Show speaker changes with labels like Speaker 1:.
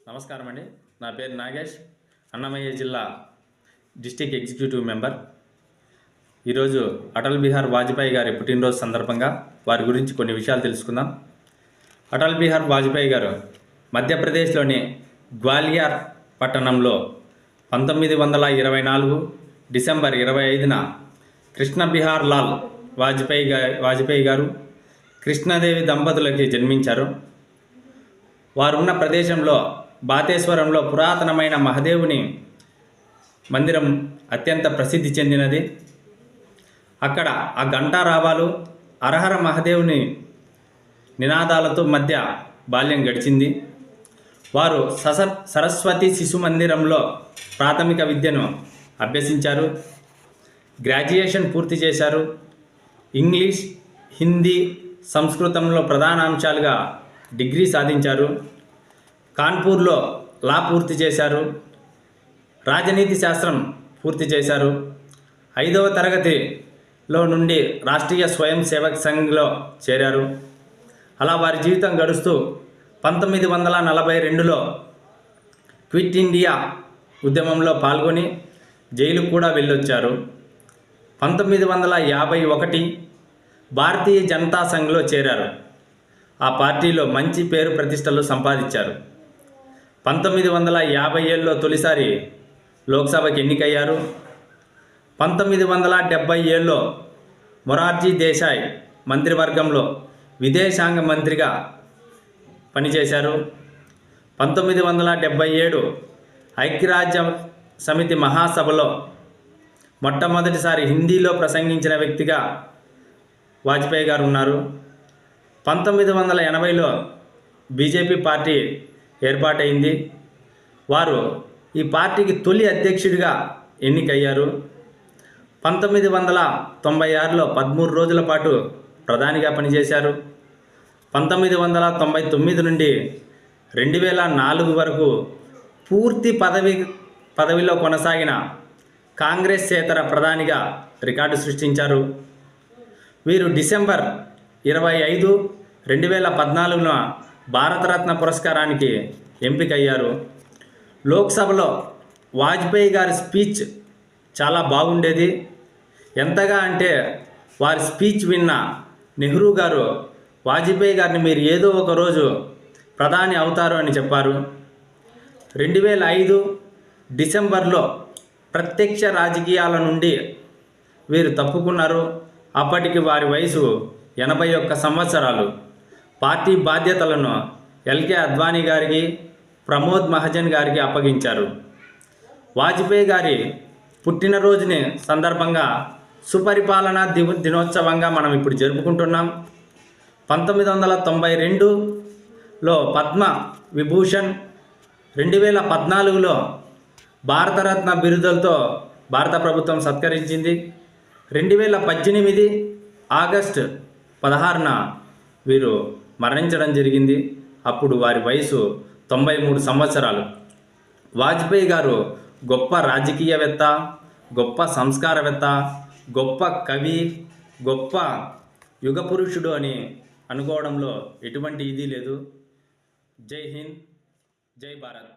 Speaker 1: నమస్కారం అండి. నా పేరు నాగేష్, అన్నమయ్య జిల్లా డిస్ట్రిక్ట్ ఎగ్జిక్యూటివ్ మెంబర్. ఈరోజు అటల్ బిహారీ వాజ్పేయి గారి పుట్టినరోజు సందర్భంగా వారి గురించి కొన్ని విషయాలు తెలుసుకుందాం. అటల్ బిహారీ వాజ్పేయి గారు మధ్యప్రదేశ్లోని గ్వాలియర్ పట్టణంలో 1924 డిసెంబర్ 25న కృష్ణ బిహార్ లాల్ వాజ్పేయి గారు కృష్ణదేవి దంపతులకి జన్మించారు. వారున్న ప్రదేశంలో బాతేశ్వరంలో పురాతనమైన మహాదేవుని మందిరం అత్యంత ప్రసిద్ధి చెందినది. అక్కడ ఆ ఘంటారావాలు హరహర మహాదేవుని నినాదాలతో మధ్య బాల్యం గడిచింది. వారు సరస్వతి శిశు మందిరంలో ప్రాథమిక విద్యను అభ్యసించారు. గ్రాడ్యుయేషన్ పూర్తి చేశారు. ఇంగ్లీష్, హిందీ, సంస్కృతంలో ప్రధాన అంశాలుగా డిగ్రీ సాధించారు. కాన్పూర్లో లా పూర్తి చేశారు. రాజనీతి శాస్త్రం పూర్తి చేశారు. 5వ తరగతిలో నుండి రాష్ట్రీయ స్వయం సేవక్ సంఘ్లో చేరారు. అలా వారి జీవితం గడుస్తూ 1942లో క్విట్ ఇండియా ఉద్యమంలో పాల్గొని జైలుకు కూడా వెళ్ళొచ్చారు. 1951 భారతీయ జనతా సంఘ్లో చేరారు. ఆ పార్టీలో మంచి పేరు ప్రతిష్టలు సంపాదించారు. 1957లో తొలిసారి లోక్సభకి ఎన్నికయ్యారు. 1977లో మొరార్జీ దేశాయ్ మంత్రివర్గంలో విదేశాంగ మంత్రిగా పనిచేశారు. 1977 ఐక్యరాజ్య సమితి మహాసభలో మొట్టమొదటిసారి హిందీలో ప్రసంగించిన వ్యక్తిగా వాజ్పేయి గారు ఉన్నారు. 1980లో బీజేపీ పార్టీ ఏర్పాటైంది. వారు ఈ పార్టీకి తొలి అధ్యక్షుడిగా ఎన్నికయ్యారు. 1996లో 13 రోజుల పాటు ప్రధానిగా పనిచేశారు. 1999 నుండి 2004 వరకు పూర్తి పదవిలో కొనసాగిన కాంగ్రెసేతర ప్రధానిగా రికార్డు సృష్టించారు. వీరు డిసెంబర్ 25, 2014న భారతరత్న పురస్కారానికి ఎంపికయ్యారు. లోక్సభలో వాజ్పేయి గారి స్పీచ్ చాలా బాగుండేది. ఎంతగా అంటే వారి స్పీచ్ విన్న నెహ్రూ గారు వాజ్పేయి గారిని మీరు ఏదో ఒక రోజు ప్రధాని అవుతారు అని చెప్పారు. 2005 డిసెంబర్లో ప్రత్యక్ష రాజకీయాల నుండి వీరు తప్పుకున్నారు. అప్పటికి వారి వయసు 81 సంవత్సరాలు. పార్టీ బాధ్యతలను ఎల్కే అద్వానీ గారికి, ప్రమోద్ మహాజన్ గారికి అప్పగించారు. వాజ్పేయి గారి పుట్టినరోజుని సందర్భంగా సుపరిపాలన దినోత్సవంగా మనం ఇప్పుడు జరుపుకుంటున్నాం. 1992లో పద్మ విభూషణ్, 2014లో భారతరత్న బిరుదులతో భారత ప్రభుత్వం సత్కరించింది. 2018 ఆగస్టు 16న వీరు మరణించడం జరిగింది. అప్పుడు వారి వయసు 93 సంవత్సరాలు. వాజ్పేయి గారు గొప్ప రాజకీయవేత్త, గొప్ప సంస్కారవేత్త, గొప్ప కవి, గొప్ప యుగ పురుషుడు అని అనుకోవడంలో ఎటువంటి ఇది లేదు. జై హింద్, జై భారత్.